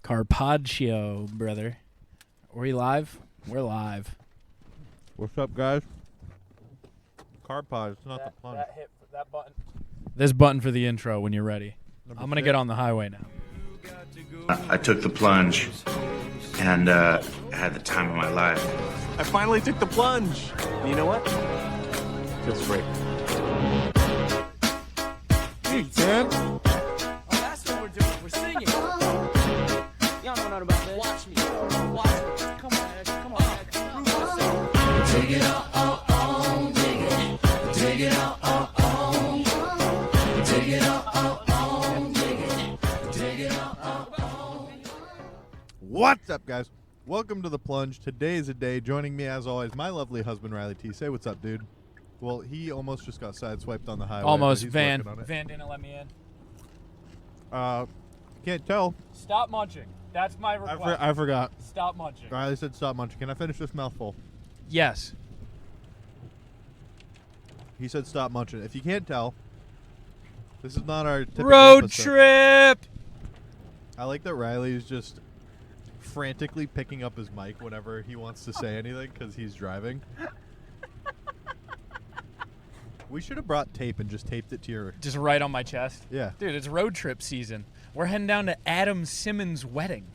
Carpaccio, brother. Are we live? We're live. What's up, guys? Carpod, it's not the plunge. That button. This button for the intro when you're ready. I'm going to get on the highway now. I took the plunge and had the time of my life. I finally took the plunge. And you know what? Feels great. Hey, man. Oh, that's what we're doing. We're singing. Y'all know nothing about this. Watch me. Watch me. Come on, Ed. Come on, Ed. Prove yourself. Take it on, dig it. Take it on, take it on, dig it. Take it on. What's up, guys? Welcome to the plunge. Today is a day. Joining me, as always, my lovely husband, Riley T. Say what's up, dude. Well, he almost just got sideswiped on the highway. Almost. But he's Van working on it. didn't let me in. Can't tell. Stop munching. That's my request. I forgot. Stop munching. Riley said stop munching. Can I finish this mouthful? Yes. He said stop munching. If you can't tell, this is not our typical Road episode. trip. I like that Riley is just frantically picking up his mic whenever he wants to say anything because he's driving. We should have brought tape and just taped it to your... Just right on my chest. Yeah. Dude, it's road trip season. We're heading down to Adam Simmons' wedding.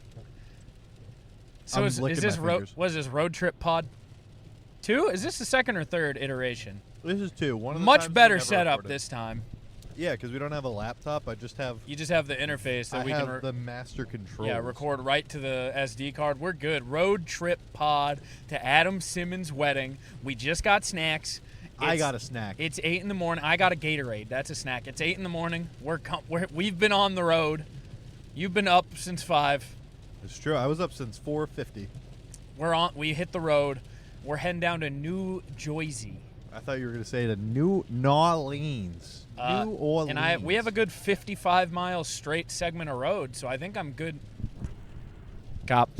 So I'm is licking this my fingers. what is this, road trip pod 2? Is this the second or third iteration? This is two. One of the Much times we better never setup recorded. this time. Yeah, because we don't have a laptop. I just have... You just have the interface that I we have can the master controls. record right to the SD card. We're good. Road trip pod to Adam Simmons' wedding. We just got snacks. I got a snack. It's 8 in the morning. I got a Gatorade. That's a snack. It's 8 in the morning. We've been on the road. You've been up since 5. It's true. I was up since 4:50. We hit the road. We're heading down to New Jersey. I thought you were going to say the New Orleans. New Orleans. And we have a good 55 miles straight segment of road, so I think I'm good. Cop.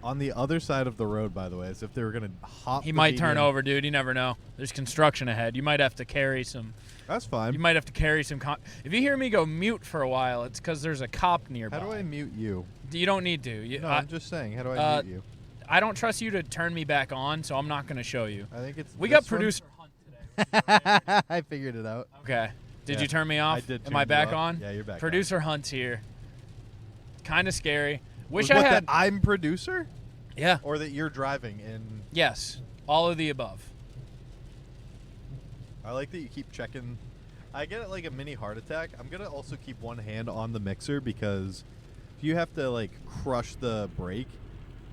On the other side of the road, by the way, as if they were going to hop. He the might turn median. over, dude. You never know. There's construction ahead. You might have to carry some. That's fine. You might have to carry some. If you hear me go mute for a while, it's because there's a cop nearby. How do I mute you? You don't need to. No, I'm just saying. How do I mute you? I don't trust you to turn me back on, so I'm not going to show you. I think it's. We this got producer Hunt today. one. I figured it out. Okay. Did Yeah. you turn me off? I did. Am I back on? Yeah, you're back. Producer Hunt's here. Kind of scary. Wish What, I had. that I'm producer, Yeah. or that you're driving in. Yes. All of the above. I like that you keep checking. I get like a mini heart attack. I'm gonna also keep one hand on the mixer because if you have to like crush the brake,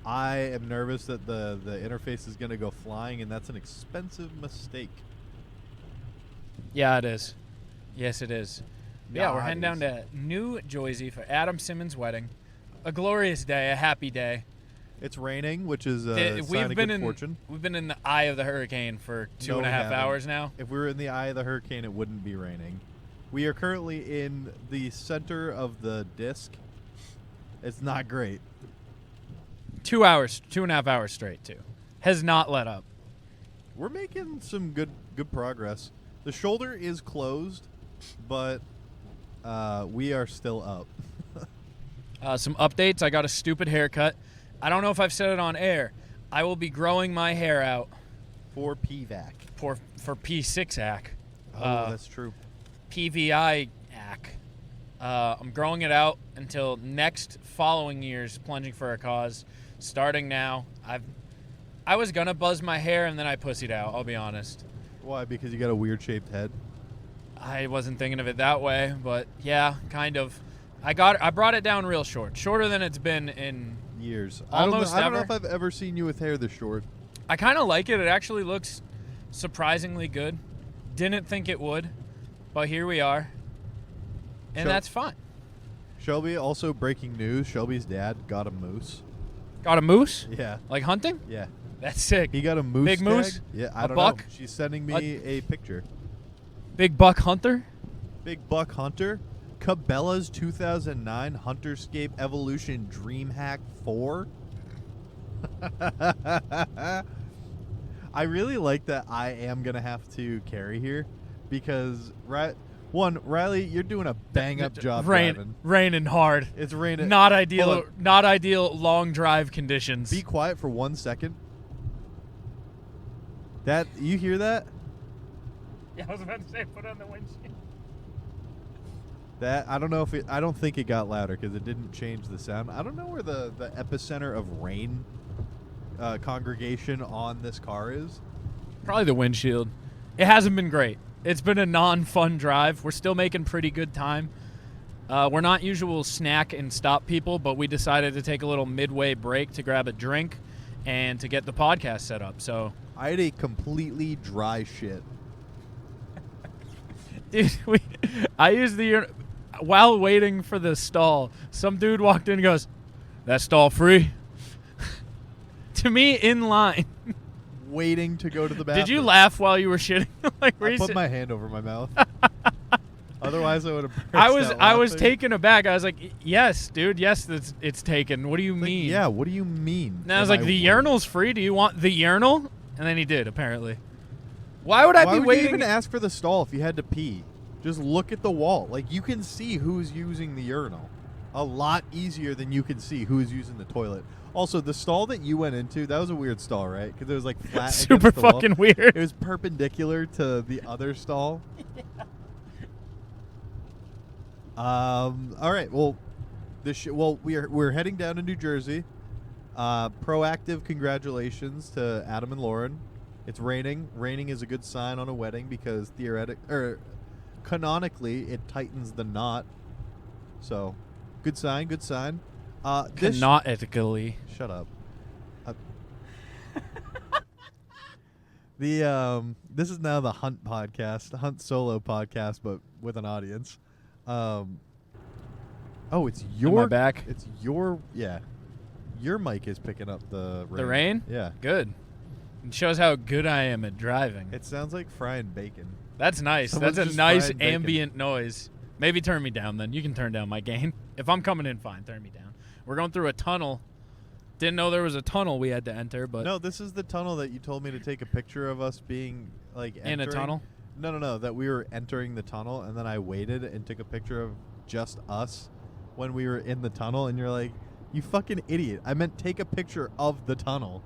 I am nervous that the interface is gonna go flying, and that's an expensive mistake. Yeah, it is. Yes, it is. Yeah, we're Nah, heading it down is. to New Jersey for Adam Simmons' wedding. A glorious day, a happy day. It's raining, which is a sign of good fortune. We've been in the eye of the hurricane for two No, and a we half haven't. hours now. If we were in the eye of the hurricane, it wouldn't be raining. We are currently in the center of the disc. It's not great. 2 hours, 2.5 hours straight too. Has not let up. We're making some good progress. The shoulder is closed, but we are still up. Some updates. I got a stupid haircut. I don't know if I've said it on air. I will be growing my hair out For PVAC. for P6AC. Oh, that's true. PVI-AC. I'm growing it out until next following year's Plunging for a Cause. Starting now. I was gonna buzz my hair and then I pussied out, I'll be honest. Why? Because you got a weird shaped head? I wasn't thinking of it that way, but yeah, kind of. I brought it down real short. Shorter than it's been in Years. Almost I don't know ever. if I've ever seen you with hair this short. I kind of like it. It actually looks surprisingly good. Didn't think it would, but here we are. And So- that's fine. Shelby, also breaking news, Shelby's dad got a moose. Got a moose? Yeah. Like hunting? Yeah. That's sick. He got a moose Big tag. moose? Yeah, I A don't buck? know. She's sending me a picture. Big buck hunter? Big buck hunter. Cabela's 2009 Hunterscape Evolution DreamHack 4. I really like that I am going to have to carry here because One, Riley, you're doing a bang-up job driving. Raining hard. It's raining. Not ideal. Not ideal long drive conditions. Be quiet for 1 second. That you hear that? Yeah, I was about to say put on the windshield. That I don't know if it. I don't think it got louder because it didn't change the sound. I don't know where the epicenter of rain congregation on this car is. Probably the windshield. It hasn't been great. It's been a non-fun drive. We're still making pretty good time. We're not usual snack and stop people, but we decided to take a little midway break to grab a drink and to get the podcast set up. So I had a completely dry shit. Dude, I used the while waiting for the stall. Some dude walked in and goes, "That stall free?" To me, in line. Waiting to go to the bathroom. Did you laugh while you were shitting? Like, I put my hand over my mouth. Otherwise, I would have. I was taken aback. I was like, "Yes, dude. Yes, it's taken. What do you mean?" Yeah. What do you mean? And I was like, "The urinal's free. Do you want the urinal?" And then he did. Apparently. Why would I be waiting? Why would you even ask for the stall if you had to pee? Just look at the wall. Like, you can see who's using the urinal. A lot easier than you can see who's using the toilet. Also, the stall that you went into, that was a weird stall, right? Because it was like flat. Super fucking weird. It was perpendicular to the other stall. Yeah. All right. Well, we're heading down to New Jersey. Proactive congratulations to Adam and Lauren. It's raining. Raining is a good sign on a wedding because canonically it tightens the knot. So, good sign. Good sign. Canonically. Shut up. This is now the Hunt podcast, the Hunt solo podcast, but with an audience. It's your back. It's your Your mic is picking up the rain. The rain? Yeah. Good. It shows how good I am at driving. It sounds like frying bacon. That's nice. Someone's That's a just nice frying bacon. ambient noise. Maybe turn me down then. You can turn down my gain. If I'm coming in, fine. Turn me down. We're going through a tunnel. Didn't know there was a tunnel we had to enter, but no, this is the tunnel that you told me to take a picture of us being like entering. In a tunnel. No, that we were entering the tunnel, and then I waited and took a picture of just us when we were in the tunnel, and you're like, "You fucking idiot! I meant take a picture of the tunnel."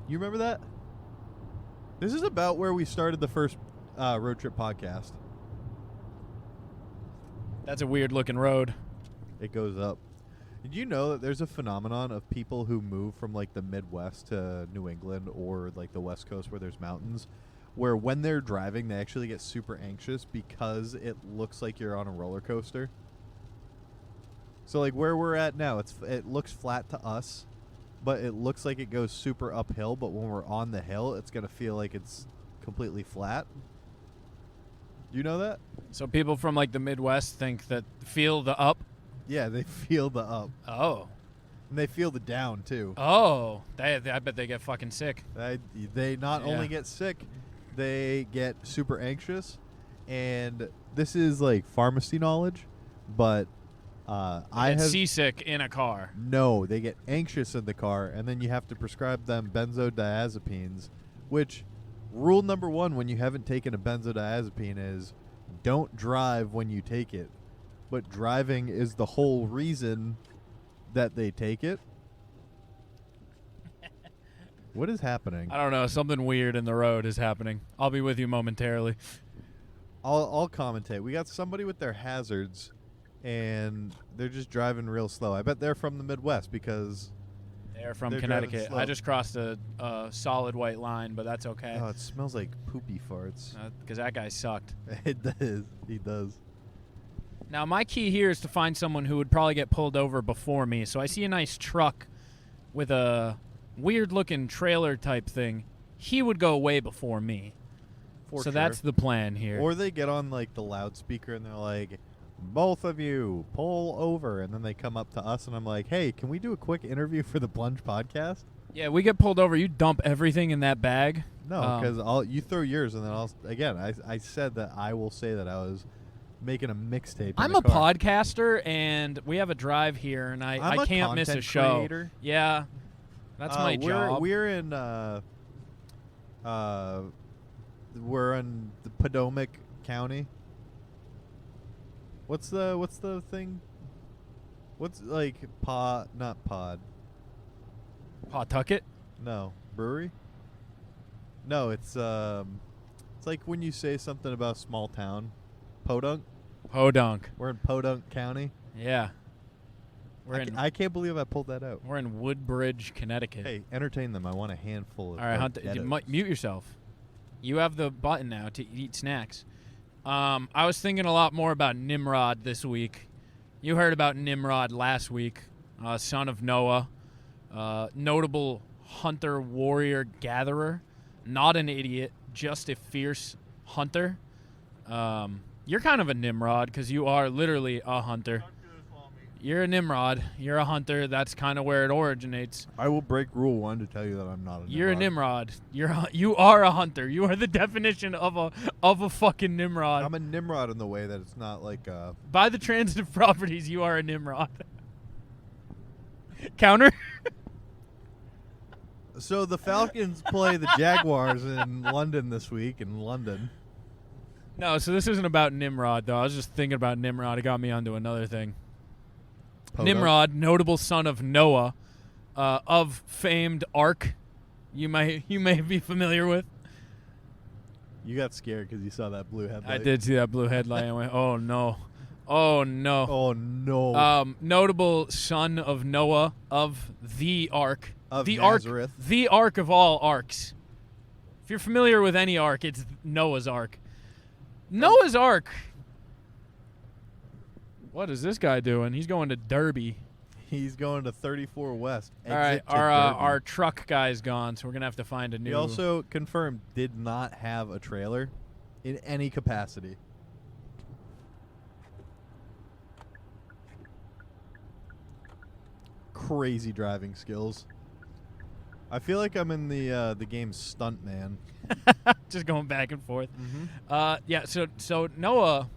You remember that? This is about where we started the first road trip podcast. That's a weird looking road. It goes up. Did you know that there's a phenomenon of people who move from like the Midwest to New England or like the West Coast where there's mountains, where when they're driving they actually get super anxious because it looks like you're on a roller coaster? So like where we're at now, it looks flat to us, but it looks like it goes super uphill, but when we're on the hill, it's going to feel like it's completely flat. Do you know that? So people from like the Midwest feel the up? Yeah, they feel the up. Oh. And they feel the down, too. Oh. I bet they get fucking sick. They not only get sick, they get super anxious. And this is like pharmacy knowledge, but I have seasick in a car. No, they get anxious in the car, and then you have to prescribe them benzodiazepines, which rule number 1 when you haven't taken a benzodiazepine is don't drive when you take it. But driving is the whole reason that they take it. What is happening? I don't know. Something weird in the road is happening. I'll be with you momentarily. I'll commentate. We got somebody with their hazards, and they're just driving real slow. I bet they're from the Midwest because they're from they're Connecticut. I just crossed a solid white line, but that's okay. Oh, it smells like poopy farts. Because that guy sucked. It does. He does. Now, my key here is to find someone who would probably get pulled over before me. So I see a nice truck with a weird-looking trailer-type thing. He would go way before me. So that's the plan here. Or they get on, like, the loudspeaker, and they're like, both of you, pull over. And then they come up to us, and I'm like, hey, can we do a quick interview for the Plunge podcast? Yeah, we get pulled over. You dump everything in that bag. No, because you throw yours, and then I said that I will say that I was making a mixtape. I'm a podcaster, and we have a drive here, and I can't miss a show. Creator. Yeah, that's my job. We're in we're in the Potomac County, What's the thing? What's like not pod? Pawtucket? No, brewery? No, it's like when you say something about small town. Podunk? Podunk. We're in Podunk County. Yeah. I can't believe I pulled that out. We're in Woodbridge, Connecticut. Hey, entertain them. I want a handful of All right, Hunter, mute yourself. You have the button now to eat snacks. I was thinking a lot more about Nimrod this week. You heard about Nimrod last week, son of Noah, notable hunter, warrior, gatherer, not an idiot, just a fierce hunter. You're kind of a Nimrod because you are literally a hunter. You're a Nimrod. You're a hunter. That's kind of where it originates. I will break rule 1 to tell you that I'm not a Nimrod. You're a Nimrod. You are a hunter. You are the definition of a fucking Nimrod. I'm a Nimrod in the way that it's not like By the transitive properties, you are a Nimrod. Counter? So the Falcons play the Jaguars in London this week in London. No, so this isn't about Nimrod, though. I was just thinking about Nimrod. It got me onto another thing. Nimrod, notable son of Noah, of famed Ark, you may be familiar with. You got scared because you saw that blue headlight. I did see that blue headlight. I went, oh no, oh no, oh no. Notable son of Noah, of the Ark, Of the Nazareth. Ark, the Ark of all Arks. If you're familiar with any Ark, it's Noah's Ark. Noah's Ark. What is this guy doing? He's going to Derby. He's going to 34 West. All right, Exit to our Derby. truck guy's gone, so we're gonna have to find a new. He also confirmed did not have a trailer in any capacity. Crazy driving skills. I feel like I'm in the game Stuntman. Just going back and forth. Mm-hmm. Yeah. So Noah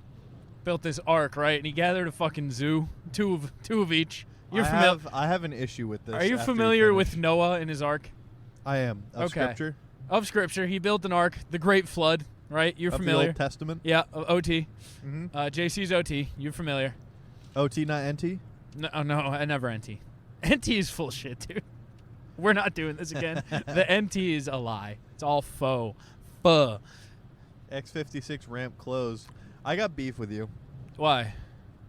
built this ark, right? And he gathered a fucking zoo, two of each. You're familiar? I have an issue with this. Are you after familiar finish. with Noah and his ark? I am. Of Scripture. Of Scripture, he built an ark, the Great Flood, right? You're of familiar. the Old Testament. Yeah, OT. Mm-hmm. JC's OT. You're familiar. OT, not NT. No, I never NT. NT is full shit, dude. We're not doing this again. The NT is a lie. It's all faux. Fuh. X56 ramp closed. I got beef with you Why?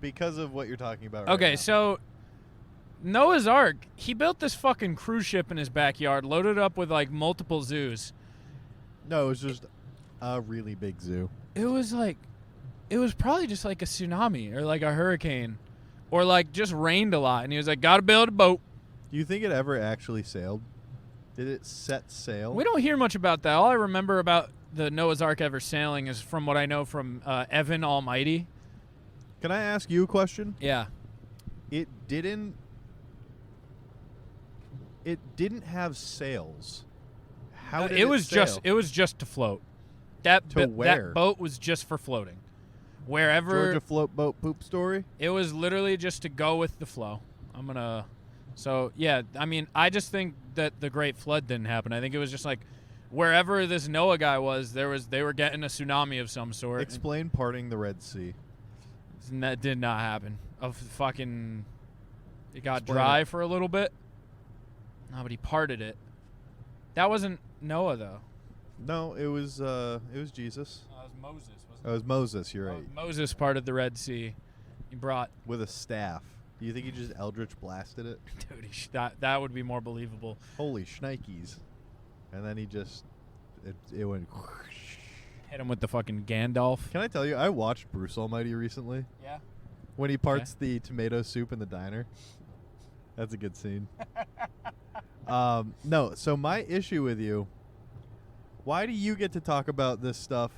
because of what you're talking about right Okay, now. so Noah's Ark, he built this fucking cruise ship in his backyard, loaded up with like multiple zoos. No, it was just a really big zoo. It was probably just like a tsunami or like a hurricane or like just rained a lot. And he was like, gotta build a boat. Do you think it ever actually sailed? Did it set sail? We don't hear much about that. All I remember about the Noah's Ark ever sailing is from what I know from Evan Almighty. Can I ask you a question? Yeah. It didn't have sails. How did it was sail? just to float. That where? That boat was just for floating. Wherever Georgia float boat poop story? it was literally just to go with the flow. So yeah, I mean, I just think that the Great Flood didn't happen. I think it was just like wherever this Noah guy was, they were getting a tsunami of some sort. Explain parting the Red Sea. And that did not happen. It got Explain dry it. for a little bit. No, but he parted it. That wasn't Noah though. No, it was Jesus. It was Moses. It was Moses, you're right. Moses parted the Red Sea. He brought, With a staff. Do you think he just Eldritch blasted it? dude, that would be more believable. Holy shnikes. And then he just, it went. Hit him with the fucking Gandalf. Can I tell you, I watched Bruce Almighty recently. Yeah. When he parts the tomato soup in the diner. That's a good scene. No, so my issue with you, why do you get to talk about this stuff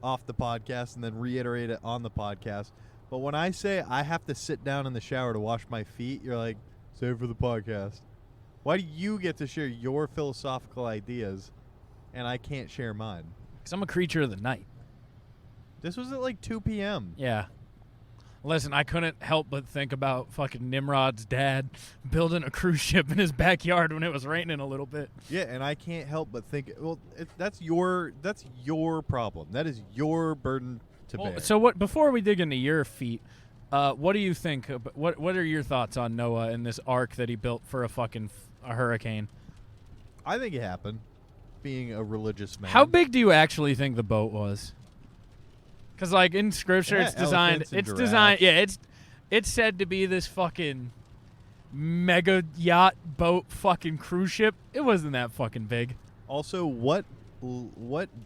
off the podcast and then reiterate it on the podcast? But when I say I have to sit down in the shower to wash my feet, you're like, save it for the podcast. Why do you get to share your philosophical ideas and I can't share mine? Because I'm a creature of the night. This was at like 2 p.m. Yeah. Listen, I couldn't help but think about fucking Nimrod's dad building a cruise ship in his backyard when it was raining a little bit. Yeah, and I can't help but think, well, that's your problem. That is your burden to bear. So what? Before we dig into your feet, What do you think? What are your thoughts on Noah and this ark that he built for a hurricane? I think it happened. Being a religious man. How big do you actually think the boat was? Because like in scripture, Yeah, it's designed. elephants and It's designed. giraffes. Yeah, it's said to be this fucking mega yacht boat fucking cruise ship. It wasn't that fucking big. Also, what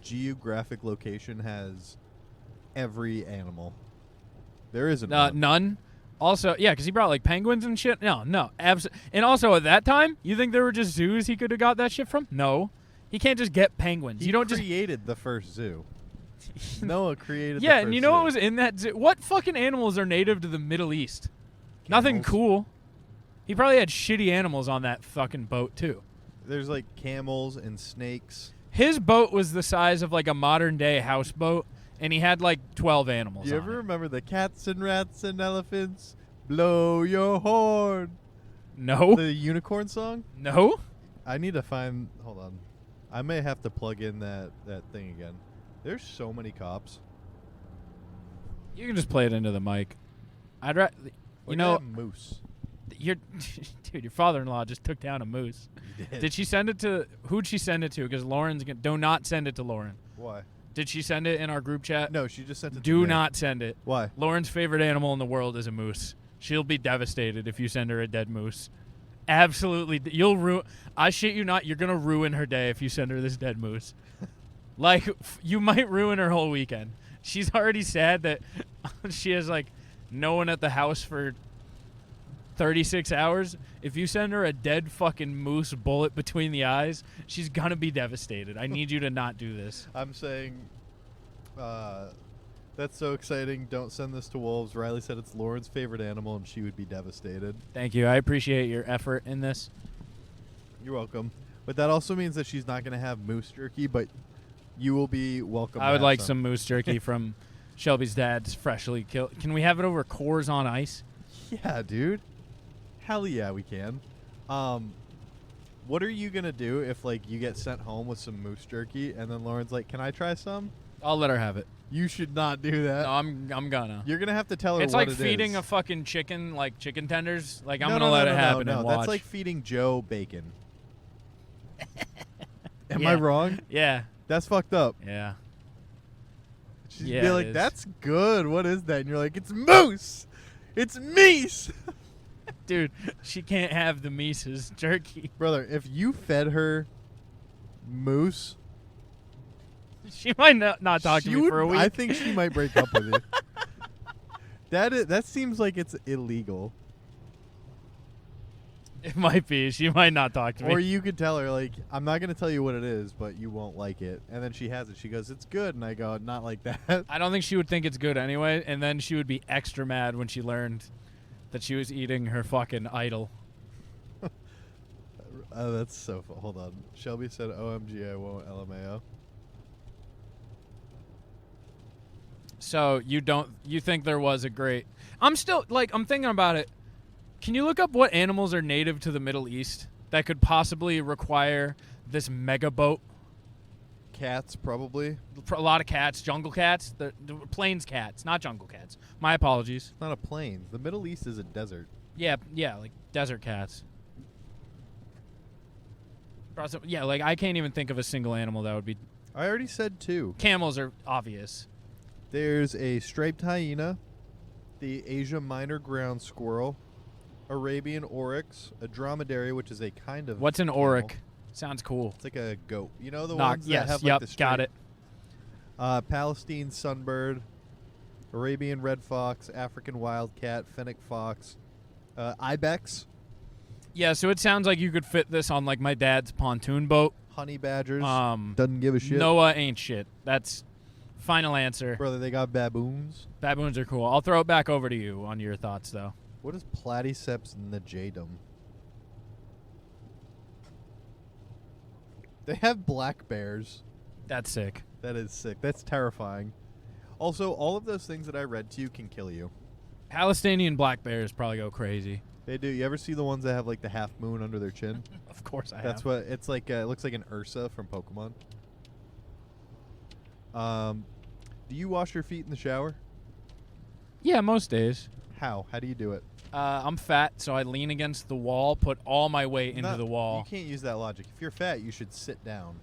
geographic location has every animal? There isn't one. None. Also, yeah, because he brought like penguins and shit. No, and also at that time, you think there were just zoos he could have got that shit from? No, he can't just get penguins. He you don't just created the first zoo. Noah created. Yeah, the first and you know zoo. what was in that zoo? What fucking animals are native to the Middle East? Nothing Camels. cool. He probably had shitty animals on that fucking boat too. There's like camels and snakes. His boat was the size of like a modern day houseboat, and he had like 12 animals. You on ever it. remember the cats and rats and elephants? Blow your horn. No. The unicorn song? No. I need to find. Hold on. I may have to plug in that thing again. There's so many cops. You can just play it into the mic. I'd rather. You Look know, at that moose. your dude, your father-in-law just took down a moose. He Did she send it to? Who'd she send it to? Because Lauren's gonna. Do not send it to Lauren. Why? Did she send it in our group chat? No, she just sent it to Do me. not send it. Why? Lauren's favorite animal in the world is a moose. She'll be devastated if you send her a dead moose. Absolutely. You'll ruin. I shit you not. You're going to ruin her day if you send her this dead moose. Like, you might ruin her whole weekend. She's already sad that she has, like, no one at the house for 36 hours. If you send her a dead fucking moose bullet between the eyes, she's going to be devastated. I need you to not do this. I'm saying, that's so exciting. Don't send this to wolves. Riley said it's Lauren's favorite animal, and she would be devastated. Thank you. I appreciate your effort in this. You're welcome. But that also means that she's not going to have moose jerky, but you will be welcome. to I would have like some moose jerky from Shelby's dad's freshly killed. Can we have it over Coors on Ice? Yeah, dude. Hell yeah, we can. What are you going to do if, like, you get sent home with some moose jerky, and then Lauren's like, can I try some? I'll let her have it. You should not do that. No, I'm gonna. You're going to have to tell her It's what like it feeding is. a fucking chicken, like chicken tenders. Like, I'm No, gonna no, let no, it no, happen no, and that's watch. like feeding Joe bacon. Am Yeah. I wrong? Yeah. That's fucked up. Yeah. She'd Yeah, be it like, is. that's good. What is that? And you're like, it's moose. It's meese. Dude, she can't have the Mises jerky. Brother, if you fed her moose, She might not talk to she me would, for a week. I think she might break up with you. That seems like it's illegal. It might be. She might not talk to me. Or you could tell her, like, I'm not going to tell you what it is, but you won't like it. And then she has it. She goes, it's good. And I go, not like that. I don't think she would think it's good anyway, and then she would be extra mad when she learned that she was eating her fucking idol. Oh, that's so fun. Hold on. Shelby said, OMG, I won't LMAO. So you think there was a great... I'm still, like, I'm thinking about it. Can you look up what animals are native to the Middle East that could possibly require this mega boat? Cats, probably. A lot of cats, jungle cats, the plains cats, not jungle cats. My apologies. It's not a plains. The Middle East is a desert. Yeah, like desert cats. Yeah, like I can't even think of a single animal that would be... I already said two. Camels are obvious. There's a striped hyena, the Asia minor ground squirrel, Arabian oryx, a dromedary, which is a kind of... What's an camel. oryx? Sounds cool. It's like a goat. You know the Knock- ones yes, that have yep, like the got it. Palestine sunbird, Arabian red fox, African wildcat, fennec fox, ibex, Yeah, so it sounds like you could fit this on like my dad's pontoon boat. honey badgers. Um, Doesn't give a shit. Noah ain't shit. That's final answer. Brother, they got baboons. Baboons are cool. I'll throw it back over to you on your thoughts, though. What is Platyceps nijadum? They have black bears. That's sick. That is sick. That's terrifying. Also, all of those things that I read to you can kill you. Palestinian black bears probably go crazy. They do. You ever see the ones that have like the half moon under their chin? Of course I have. That's what it's like. It looks like an Ursa from Pokemon. Do you wash your feet in the shower? Yeah, most days. How? How do you do it? I'm fat, so I lean against the wall, put all my weight into No, the wall. You can't use that logic. If you're fat, you should sit down.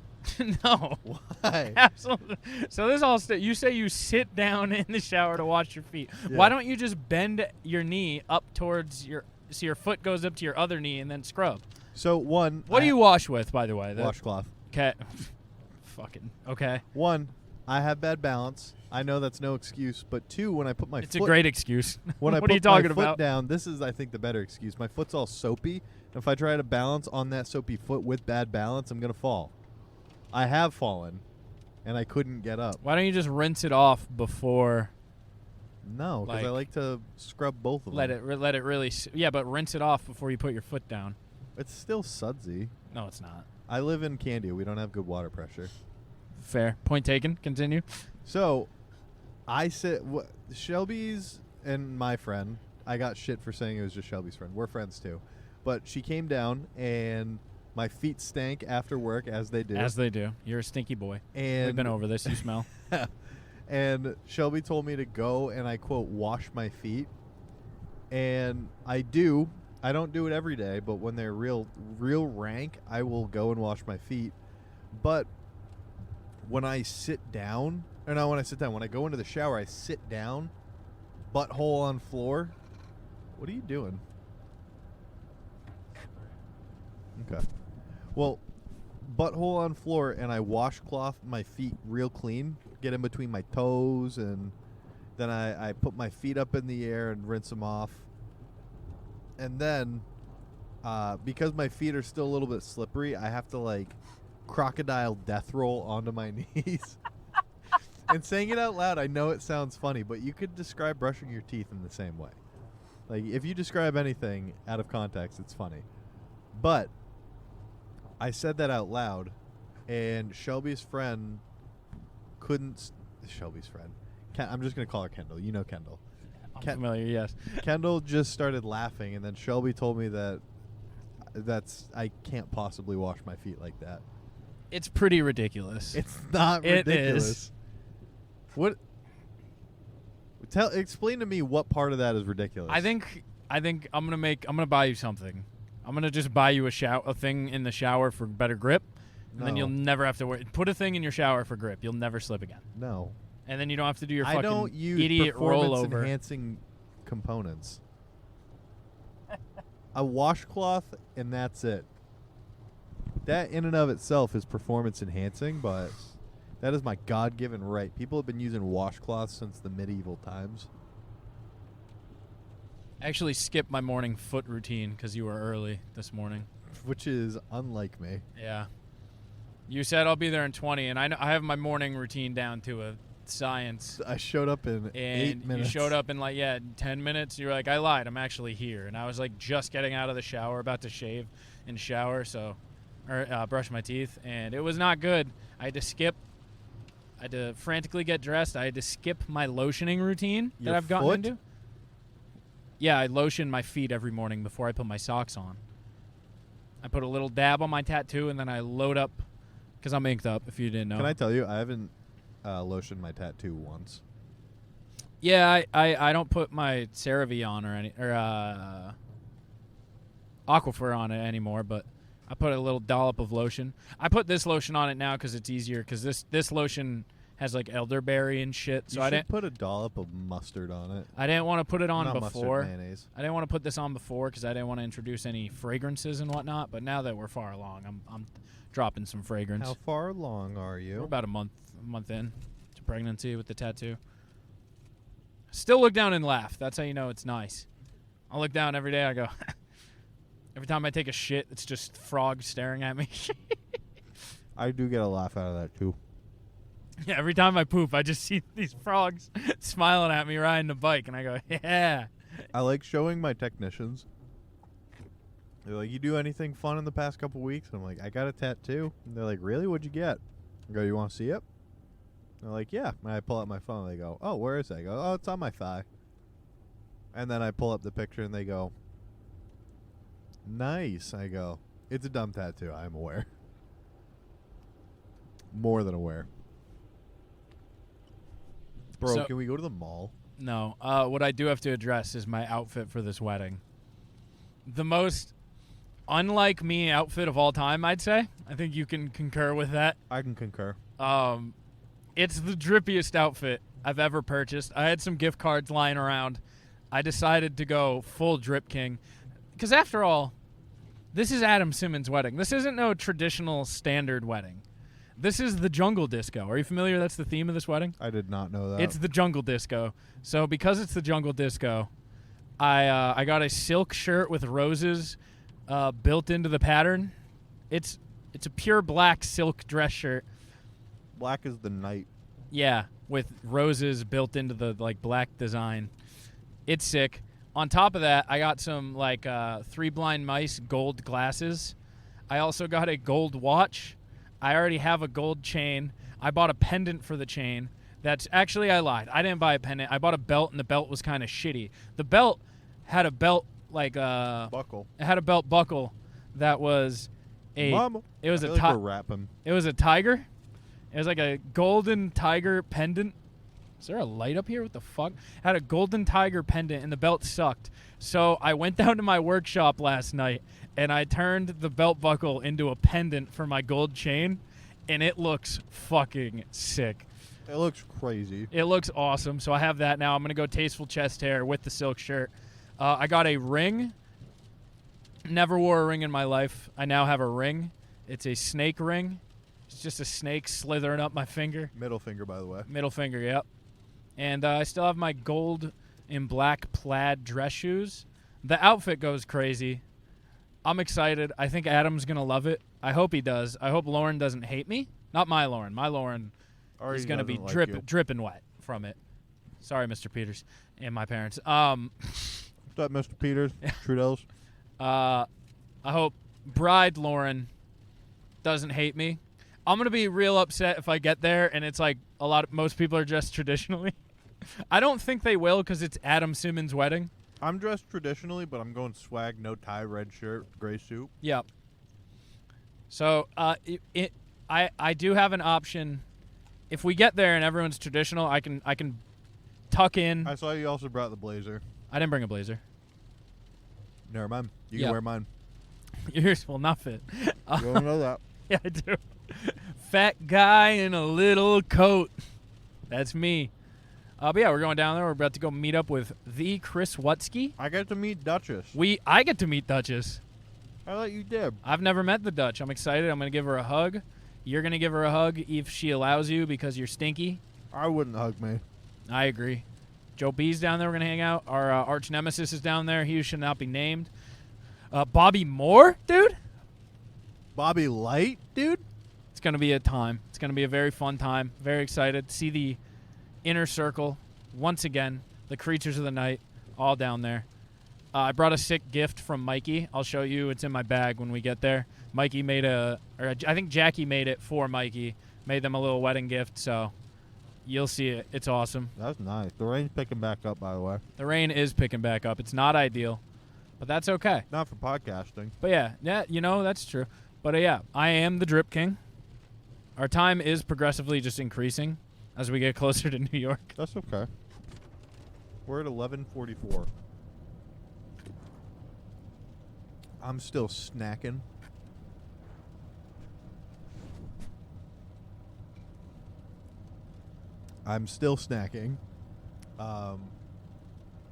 No. Why? Absolutely. So this all you say you sit down in the shower to wash your feet. Yeah. Why don't you just bend your knee up towards so your foot goes up to your other knee and then scrub? So one. What do you wash with, by the way? Washcloth. Okay. Fucking okay. One, I have bad balance. I know that's no excuse. But two, when I put my It's foot, a great excuse. when I What are you put my talking foot about? down, this is I think the better excuse. My foot's all soapy. And if I try to balance on that soapy foot with bad balance, I'm gonna fall. I have fallen, and I couldn't get up. Why don't you just rinse it off before? No, because I like to scrub both of Let them. it really. Yeah, but rinse it off before you put your foot down. It's still sudsy. No, it's not. I live in Candia. We don't have good water pressure. Fair. Point taken. Continue. So, I said Shelby's and my friend. I got shit for saying it was just Shelby's friend. We're friends too, but she came down and my feet stank after work, as they do. As they do. You're a stinky boy. And We've been over this. You smell. And Shelby told me to go and I quote wash my feet, and I do. I don't do it every day, but when they're real rank, I will go and wash my feet. But when I sit down, or not when I sit down, when I go into the shower, I sit down, butthole on floor. What are you doing? Okay. Well, butthole on floor, and I washcloth my feet real clean, get in between my toes, and then I put my feet up in the air and rinse them off. And then, because my feet are still a little bit slippery, I have to, like, crocodile death roll onto my knees. And saying it out loud, I know it sounds funny, but you could describe brushing your teeth in the same way. Like, if you describe anything out of context, it's funny. But I said that out loud, and Shelby's friend couldn't... Shelby's friend. I'm just going to call her Kendall. You know Kendall. I'm familiar, yes. Kendall just started laughing, and then Shelby told me that I can't possibly wash my feet like that. It's pretty ridiculous. It's not It ridiculous. is. What? Explain to me what part of that is ridiculous. I think I'm gonna buy you something. I'm gonna just buy you a thing in the shower for better grip, and then No. you'll never have to worry. Put a thing in your shower for grip. You'll never slip again. No. And then you don't have to do your I fucking don't use idiot rollover. performance-enhancing components. A washcloth, and that's it. That in and of itself is performance-enhancing, but that is my God-given right. People have been using washcloths since the medieval times. I actually skipped my morning foot routine because you were early this morning. Which is unlike me. Yeah. You said I'll be there in 20, and I have my morning routine down to a science. I showed up in 8 And minutes. you showed up in 10 minutes. You're like, I lied. I'm actually here. And I was like just getting out of the shower, about to shave and shower, or brush my teeth. And it was not good. I had to frantically get dressed. I had to skip my lotioning routine Your that I've gotten foot? into. Yeah, I lotion my feet every morning before I put my socks on. I put a little dab on my tattoo, and then I load up, because I'm inked up, if you didn't know. Can I tell you, I haven't lotioned my tattoo once. Yeah, I don't put my CeraVe on or Aquaphor on it anymore, but I put a little dollop of lotion. I put this lotion on it now because it's easier, because this lotion has like elderberry and shit. So You I should didn't put a dollop of mustard on it. I didn't want to put it on Not before. mustard, mayonnaise. I didn't want to put this on before because I didn't want to introduce any fragrances and whatnot. But now that we're far along, I'm dropping some fragrance. How far along are We're you? about a month in to pregnancy with the tattoo. Still look down and laugh. That's how you know it's nice. I look down every day. I go. Every time I take a shit, it's just frogs staring at me. I do get a laugh out of that too. Yeah, every time I poop, I just see these frogs smiling at me riding the bike, and I go, yeah. I like showing my technicians. They're like, "You do anything fun in the past couple weeks?" And I'm like, "I got a tattoo." And they're like, "Really? What'd you get?" I go, "You want to see it?" And they're like, "Yeah." And I pull out my phone. And they go, "Oh, where is it?" I go, "Oh, it's on my thigh." And then I pull up the picture, and they go, "Nice." I go, "It's a dumb tattoo. I'm aware. More than aware." Bro, So- can we go to the mall? No. What I do have to address is my outfit for this wedding. The most unlike me outfit of all time, I'd say. I think you can concur with that. I can concur. It's the drippiest outfit I've ever purchased. I had some gift cards lying around. I decided to go full drip king. Because after all, this is Adam Simmons' wedding. This isn't no traditional standard wedding. This is the jungle disco. Are you familiar? That's the theme of this wedding? I did not know that. It's the jungle disco. So because it's the jungle disco, I got a silk shirt with roses built into the pattern. It's a pure black silk dress shirt. Black is the night. Yeah, with roses built into the black design. It's sick. On top of that, I got some Three Blind Mice gold glasses. I also got a gold watch. I already have a gold chain. I bought a pendant for the chain. That's actually, I lied. I didn't buy a pendant. I bought a belt, and the belt was kind of shitty. The belt had a belt buckle. It had a belt buckle that was Mama. It was I a feel like we're rapping. It was a tiger. It was like a golden tiger pendant. Is there a light up here? What the fuck? Had a golden tiger pendant, and the belt sucked. So I went down to my workshop last night, and I turned the belt buckle into a pendant for my gold chain, and it looks fucking sick. It looks crazy. It looks awesome. So I have that now. I'm going to go tasteful chest hair with the silk shirt. I got a ring. Never wore a ring in my life. I now have a ring. It's a snake ring. It's just a snake slithering up my finger. Middle finger, by the way. Middle finger, yep. And I still have my gold and black plaid dress shoes. The outfit goes crazy. I'm excited. I think Adam's going to love it. I hope he does. I hope Lauren doesn't hate me. Not my Lauren. My Lauren is going to be dripping wet from it. Sorry, Mr. Peters and my parents. What's up, Mr. Peters? Trudeau's. I hope bride Lauren doesn't hate me. I'm going to be real upset if I get there and it's like most people are dressed traditionally. I don't think they will because it's Adam Simmons' wedding. I'm dressed traditionally, but I'm going swag, no tie, red shirt, gray suit. Yep. So I do have an option. If we get there and everyone's traditional, I can tuck in. I saw you also brought the blazer. I didn't bring a blazer. Never mind. You can wear mine. Yours will not fit. You don't know that. Yeah, I do. Fat guy in a little coat. That's me. But yeah, we're going down there. We're about to go meet up with the RIPWUTZKE. I get to meet Duchess. I get to meet Duchess. I thought you did. I've never met the Dutch. I'm excited. I'm going to give her a hug. You're going to give her a hug if she allows you because you're stinky. I wouldn't hug me. I agree. Joe B's down there. We're going to hang out. Our arch nemesis is down there. He should not be named. Bobby Moore, dude? Bobby Light, dude? It's going to be a time. It's going to be a very fun time. Very excited to see the inner circle once again. The creatures of the night all down there. I brought a sick gift from Mikey. I'll show you. It's in my bag when we get there. Mikey made I think Jackie made it for Mikey. Made them a little wedding gift, so you'll see it. It's awesome. That's nice. The rain's picking back up, by the way. The rain is picking back up. It's not ideal, but that's okay. Not for podcasting. But yeah, that's true. But yeah, I am the Drip King. Our time is progressively just increasing as we get closer to New York. That's okay. We're at 11:44. I'm still snacking.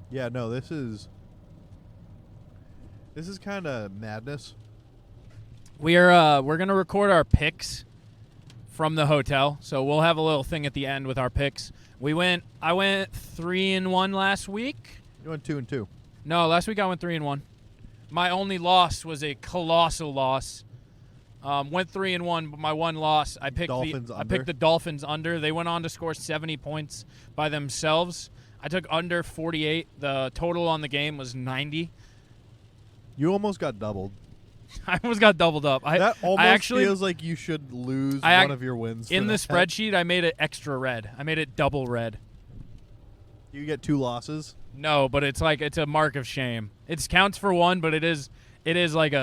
Yeah, no, this is kind of madness. We're gonna record our picks from the hotel, so we'll have a little thing at the end with our picks. I went 3-1 last week. You went 2-2. No, last week I went 3-1. My only loss was a colossal loss. Went 3-1, but my one loss, I picked the Dolphins under. They went on to score 70 points by themselves. I took under 48. The total on the game was 90. You almost got doubled. I almost got doubled up. That almost feels like you should lose one of your wins. In the spreadsheet, I made it extra red. I made it double red. You get 2 losses? No, but it's a mark of shame. It counts for one, but it is like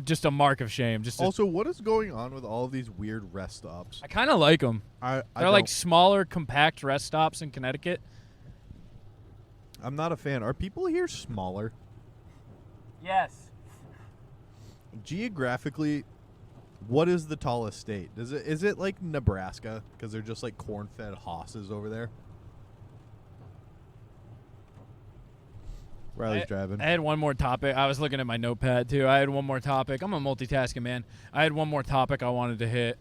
just a mark of shame. Also, what is going on with all of these weird rest stops? I kind of like them. They're like smaller, compact rest stops in Connecticut. I'm not a fan. Are people here smaller? Yes. Geographically, what is the tallest state? Is it like Nebraska? Because they're just like corn-fed hosses over there. Riley's driving. I had one more topic. I was looking at my notepad too. I had one more topic. I'm a multitasking man. I had one more topic I wanted to hit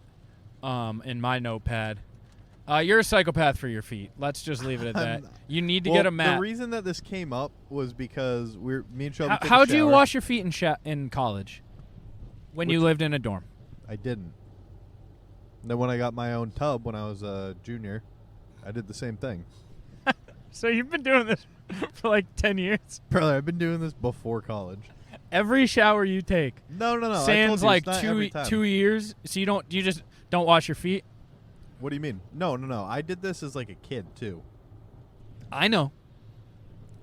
in my notepad. You're a psychopath for your feet. Let's just leave it at that. You need to get a mat. The reason that this came up was because me and Shelby took a How'd you shower. wash your feet in college when you lived in a dorm? I didn't. Then when I got my own tub when I was a junior, I did the same thing. So you've been doing this for like 10 years? Brother, I've been doing this before college. Every shower you take. No. Sans like it's not every time. 2 years. So you just don't wash your feet? What do you mean? No. I did this as like a kid too. I know.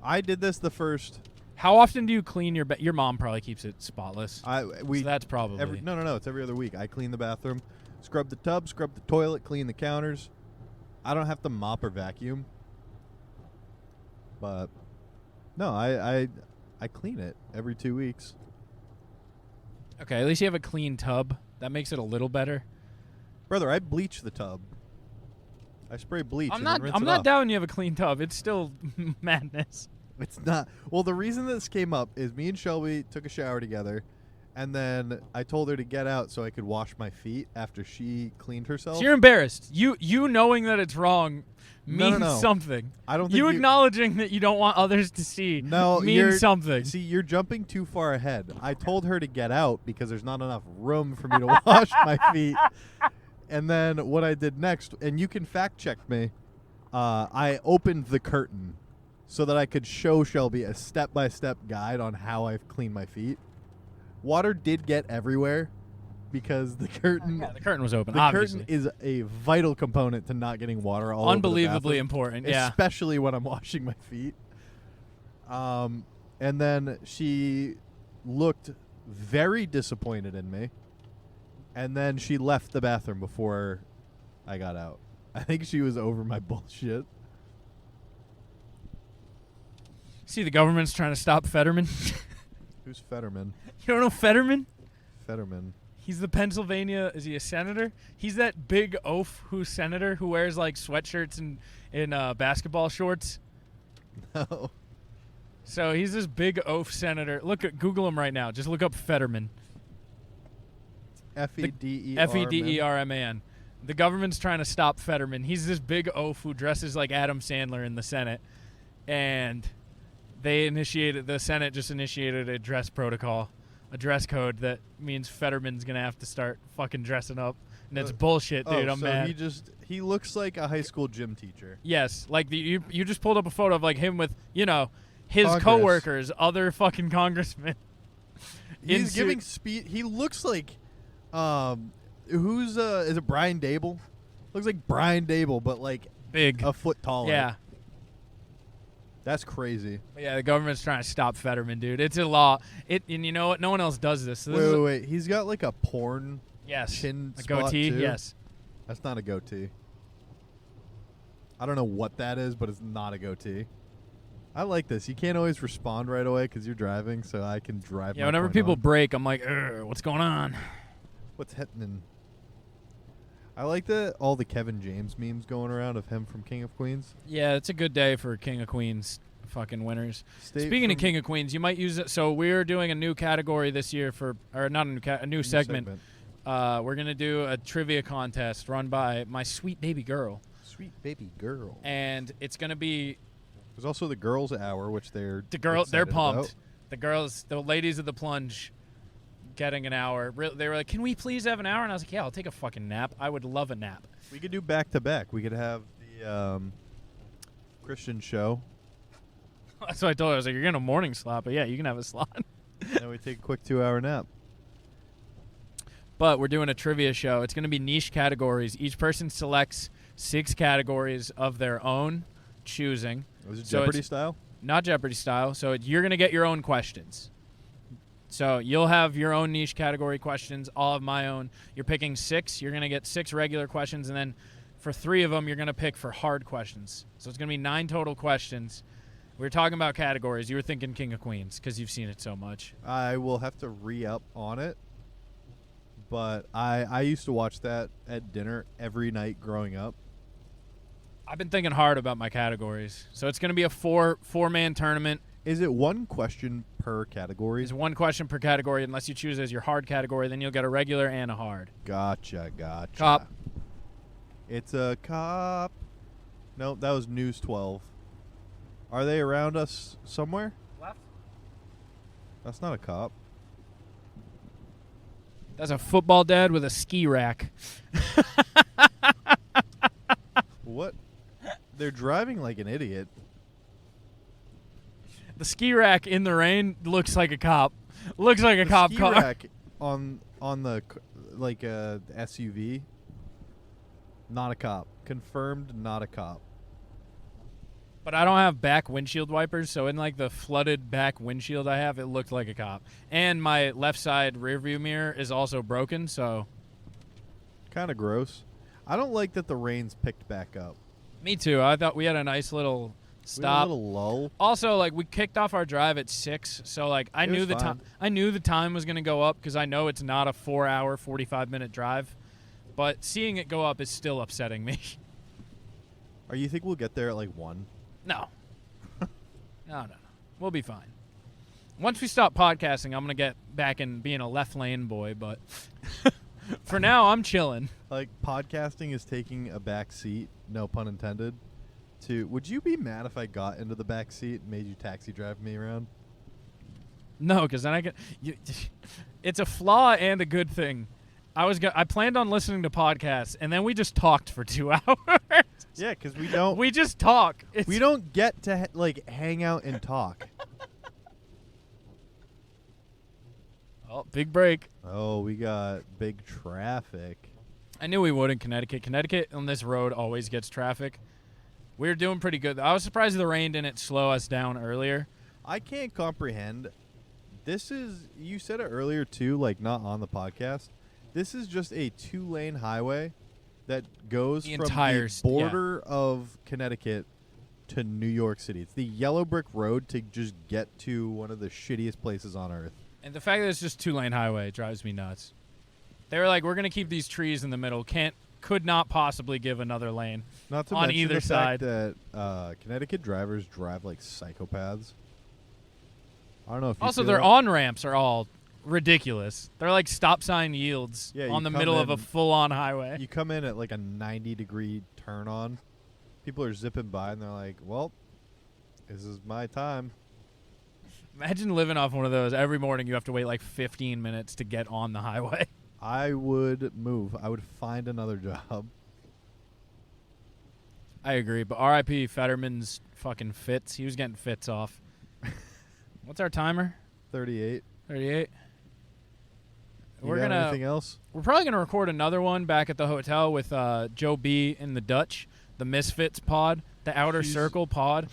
I did this the first. How often do you clean your your mom probably keeps it spotless. So that's probably no. It's every other week. I clean the bathroom, scrub the tub, scrub the toilet, clean the counters. I don't have to mop or vacuum. But no, I clean it every 2 weeks. Okay, at least you have a clean tub. That makes it a little better. Brother, I bleach the tub. I spray bleach. I'm and not then rinse I'm it not off. doubting you have a clean tub. It's still madness. It's not. Well, the reason this came up is me and Shelby took a shower together, and then I told her to get out so I could wash my feet after she cleaned herself. So you're embarrassed. You knowing that it's wrong means No. something. I don't think you acknowledging that you don't want others to see means something. See, you're jumping too far ahead. I told her to get out because there's not enough room for me to wash my feet. And then what I did next, and you can fact check me, I opened the curtain so that I could show Shelby a step-by-step guide on how I've cleaned my feet. Water did get everywhere because the curtain... Yeah, the curtain was open, the obviously. curtain is a vital component to not getting water all over the Unbelievably bathroom, important, yeah. especially when I'm washing my feet. And then she looked very disappointed in me. And then she left the bathroom before I got out. I think she was over my bullshit. See, the government's trying to stop Fetterman. Who's Fetterman? You don't know Fetterman? Fetterman. He's the Pennsylvania. Is he a senator? He's that big oaf who's senator who wears like sweatshirts and basketball shorts. No. So he's this big oaf senator. Google him right now. Just look up Fetterman. Federman. The government's trying to stop Fetterman. He's this big oaf who dresses like Adam Sandler in the Senate, and the Senate just initiated a dress protocol, a dress code that means Fetterman's gonna have to start fucking dressing up, and it's bullshit, dude. I'm so mad. he looks like a high school gym teacher. Yes, like you just pulled up a photo of like him with his Congress. coworkers, other fucking congressmen. He's giving speed. He looks like, is it Brian Dable? Looks like Brian Dable, but like big, a foot taller. Yeah. That's crazy. Yeah, the government's trying to stop Fetterman, dude. It's a law. And you know what? No one else does this. So this wait. He's got like a porn chin a spot goatee. too. Yes. That's not a goatee. I don't know what that is, but it's not a goatee. I like this. You can't always respond right away because you're driving, so I can drive. Yeah, my whenever point people on. break, I'm like, what's going on? What's happening? I like all the Kevin James memes going around of him from King of Queens. Yeah, it's a good day for King of Queens fucking winners. State Speaking of from- King of Queens, you might use it. So we're doing a new category this year a new segment. We're going to do a trivia contest run by my sweet baby girl. Sweet baby girl. And it's going to be There's also the girls' hour, which they're they're excited pumped. about. The ladies of the plunge getting an hour. They were like, "Can we please have an hour?" And I was like, "Yeah, I'll take a fucking nap. I would love a nap." We could do back to back. We could have the Christian show. That's what I told her. I was like, "You're getting a morning slot, but yeah, you can have a slot." Then we take a quick 2-hour nap. But we're doing a trivia show. It's going to be niche categories. Each person selects 6 categories of their own choosing. Was it So Jeopardy it's style? Not Jeopardy style. So you're going to get your own questions. So you'll have your own niche category questions. I'll have my own. You're picking 6. You're going to get 6 regular questions. And then for 3 of them, you're going to pick for hard questions. So it's going to be 9 total questions. We were talking about categories. You were thinking King of Queens because you've seen it so much. I will have to re-up on it. But I used to watch that at dinner every night growing up. I've been thinking hard about my categories. So it's going to be a four-man tournament. Is it one question per category? It's one question per category unless you choose as your hard category. Then you'll get a regular and a hard. Gotcha. Cop. It's a cop. Nope, that was News 12. Are they around us somewhere? Left. That's not a cop. That's a football dad with a ski rack. What? They're driving like an idiot. The ski rack in the rain looks like a cop. Looks like a cop ski car. rack on the SUV. Not a cop. Confirmed not a cop. But I don't have back windshield wipers, so in like the flooded back windshield I have, it looked like a cop. And my left side rear view mirror is also broken, so. Kind of gross. I don't like that the rain's picked back up. Me too. I thought we had a nice little stop. We had a little lull. Also, like we kicked off our drive at 6, so like I knew the time. I knew the time was going to go up because I know it's not a 4-hour, 45-minute drive. But seeing it go up is still upsetting me. Or you think we'll get there at like 1? No. No. We'll be fine. Once we stop podcasting, I'm going to get back in being a left lane boy, but for now, I'm chilling. Like, podcasting is taking a back seat, no pun intended, to... Would you be mad if I got into the back seat and made you taxi drive me around? No, because then I get... it's a flaw and a good thing. I planned on listening to podcasts, and then we just talked for 2 hours. Yeah, because we don't... We just talk. We don't get to, hang out and talk. Oh, big break. Oh, we got big traffic. I knew we would in Connecticut. Connecticut on this road always gets traffic. We were doing pretty good. I was surprised the rain didn't slow us down earlier. I can't comprehend. This is... You said it earlier, too, not on the podcast. This is just a 2-lane highway that goes from the border of Connecticut to New York City. It's the yellow brick road to just get to one of the shittiest places on earth. And the fact that it's just 2-lane highway drives me nuts. They were like, we're going to keep these trees in the middle. Could not possibly give another lane not to on mention either the side. Fact that Connecticut drivers drive like psychopaths. I don't know if you also, feel their that. on-ramps are all ridiculous. They're like stop sign yields on the middle of a full-on highway. You come in at like a 90-degree turn on. People are zipping by, and they're like, well, this is my time. Imagine living off one of those. Every morning you have to wait like 15 minutes to get on the highway. I would move. I would find another job. I agree, but R.I.P. Fetterman's fucking fits. He was getting fits off. What's our timer? 38. 38. We're gonna. Anything else? We're probably gonna record another one back at the hotel with Joe B and the Dutch, the Misfits pod, the Outer Circle pod.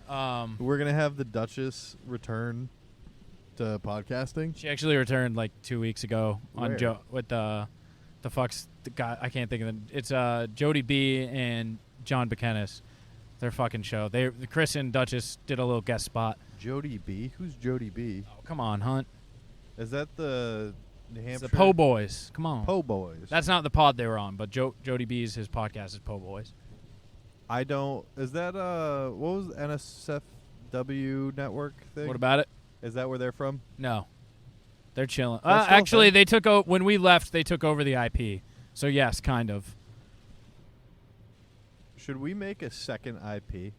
We're gonna have the Duchess return to podcasting. She actually returned like 2 weeks ago on Where? Joe with the fuck's the guy. I can't think of it. It's Jody B and John Buchanan. Their fucking show. Chris and Duchess did a little guest spot. Jody B. Who's Jody B? Oh, come on, Hunt. Is that the New Hampshire? It's the Po Boys. Come on. Po Boys. That's not the pod they were on, but Jody B's his podcast is Po Boys. I don't. Is that what was the NSFW network thing? What about it? Is that where they're from? No, they're chilling. That's still a Actually, thing? they took when we left. They took over the IP. So yes, kind of. Should we make a second IP?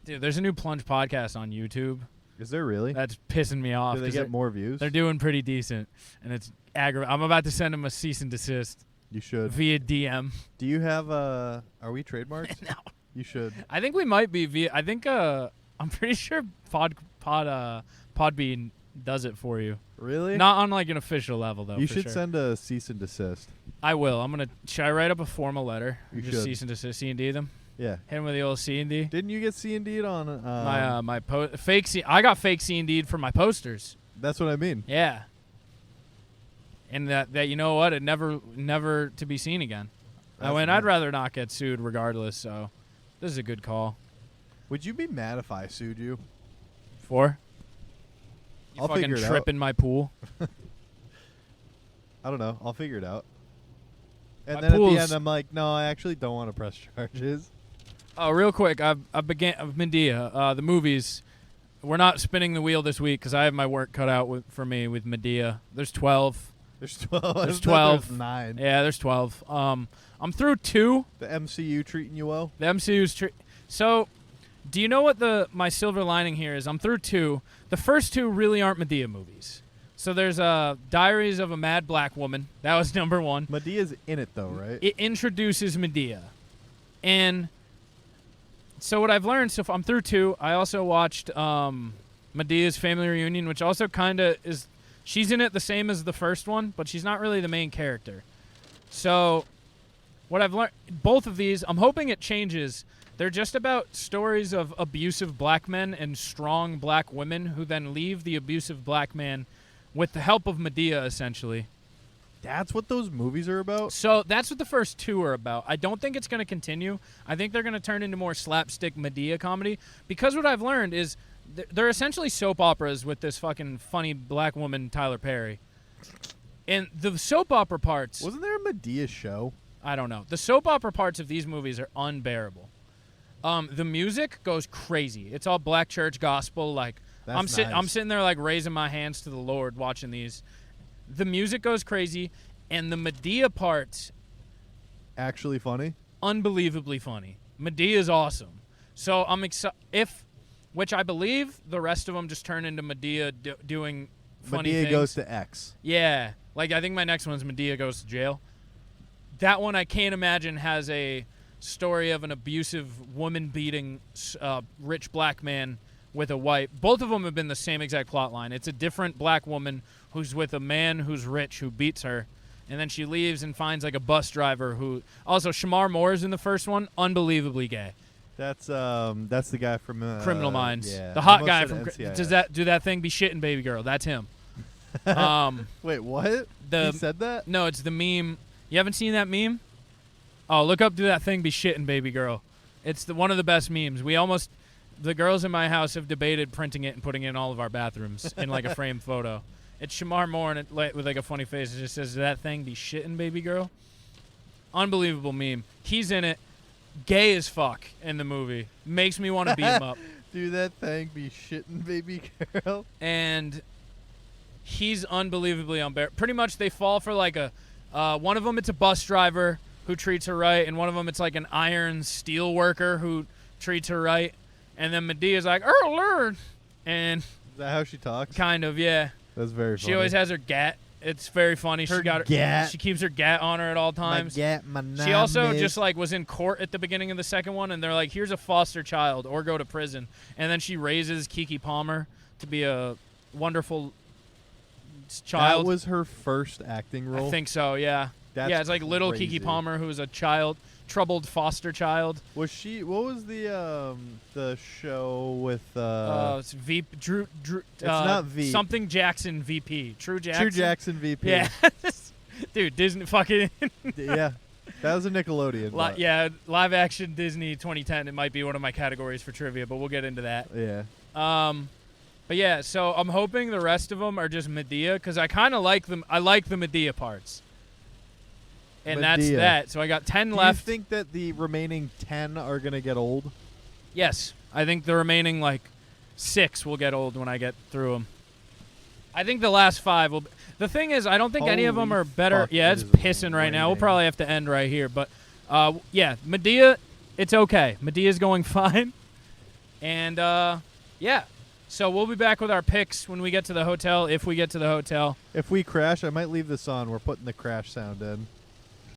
Dude, there's a new Plunge podcast on YouTube. Is there really? That's pissing me off. Do they get more views? They're doing pretty decent, and it's aggravating. I'm about to send them a cease and desist. You should. Via DM. Do you have are we trademarked? No. You should. I think we might be via. I think I'm pretty sure Podbean does it for you. Really? Not on like an official level though. You for should sure. send a cease and desist. I will. Should I write up a formal letter? You just should. cease and desist. C&D them. Yeah. Hit them with the old C&D. Didn't you get C&D'd on My fake C. I got fake C&D'd for my posters. That's what I mean. Yeah. And that you know what? It never to be seen again. I That's went. nice. I'd rather not get sued regardless. So this is a good call. Would you be mad if I sued you? For? You I'll fucking figure it trip out. in my pool. I don't know. I'll figure it out. And My then at the pool's- end, I'm like, no, I actually don't want to press charges. Oh, real quick, I've Madea. The movies. We're not spinning the wheel this week because I have my work cut out for me with Madea. There's 12. There's 12. There's 12. There's 9. Yeah, there's 12. I'm through 2. The MCU treating you well? The MCU's so. Do you know what my silver lining here is? I'm through 2. The first 2 really aren't Madea movies. So there's Diaries of a Mad Black Woman. That was number 1. Medea's in it, though, right? It introduces Madea. And so what I've learned, so I'm through 2. I also watched Medea's Family Reunion, which also kind of is, she's in it the same as the first one, but she's not really the main character. So what I've learned, both of these, I'm hoping it changes. They're just about stories of abusive black men and strong black women who then leave the abusive black man with the help of Madea, essentially. That's what those movies are about? So that's what the first 2 are about. I don't think it's going to continue. I think they're going to turn into more slapstick Madea comedy because what I've learned is they're essentially soap operas with this fucking funny black woman, Tyler Perry. And the soap opera parts... Wasn't there a Madea show? I don't know. The soap opera parts of these movies are unbearable. The music goes crazy. It's all black church gospel. Like I'm sitting there like raising my hands to the Lord watching these. The music goes crazy, and the Madea parts Actually funny? unbelievably funny. Madea is awesome. So I'm excited. Which I believe the rest of them just turn into Madea doing funny Madea things. goes to X. Yeah. Like I think my next one's Madea goes to jail. That one I can't imagine has a story of an abusive woman beating rich black man with a white. Both of them have been the same exact plot line. It's a different black woman who's with a man who's rich who beats her, and then she leaves and finds like a bus driver who also Shamar Moore's in the first one, unbelievably gay. That's the guy from Criminal Minds. Yeah, The hot almost guy said from NCIS. do that thing be shitting baby girl. That's him. Wait, what? He said that? No, it's the meme. You haven't seen that meme? Oh, look up do that thing be shitting baby girl. It's one of the best memes. The girls in my house have debated printing it and putting it in all of our bathrooms in like a framed photo. It's Shamar Moore and with like a funny face. It just says, "Do that thing be shitting baby girl?" Unbelievable meme. He's in it. Gay as fuck in the movie. Makes me want to beat him up. Do that thing be shitting baby girl? And he's unbelievably unbearable. Pretty much they fall for like one of them it's a bus driver who treats her right, and one of them it's like an iron steel worker who treats her right. And then Medea's like, Lord. And Is that how she talks? kind of, yeah. That's very funny. She always has her gat. It's very funny. Her She got gat. She keeps her gat on her at all times. my She also just like was in court at the beginning of the second one, and they're like, "Here's a foster child, or go to prison." And then she raises Keke Palmer to be a wonderful child. That was her first acting role? I think so. Yeah. That's yeah, it's like little crazy. Keke Palmer, who was a troubled foster child. Was she? What was the show with? It's Drew. It's not Veep. Something Jackson VP. True Jackson. True Jackson VP. Yeah. Dude, Disney fucking. Yeah. That was a Nickelodeon. but- Yeah, live action Disney 2010. It might be one of my categories for trivia, but we'll get into that. Yeah. But yeah, so I'm hoping the rest of them are just Madea because I kind of like them. I like the Madea parts. And that's Madea. that. So I got 10 Do left. you think that the remaining 10 are going to get old? Yes. I think the remaining, 6 will get old when I get through them. I think the last 5 will. The thing is, I don't think any of them Holy are better. fuck, Yeah, it it's is pissing right now. We'll raining. probably have to end right here. But, yeah, Madea, it's okay. Madea's going fine. And, yeah. So we'll be back with our picks when we get to the hotel, if we get to the hotel. If we crash, I might leave this on. We're putting the crash sound in.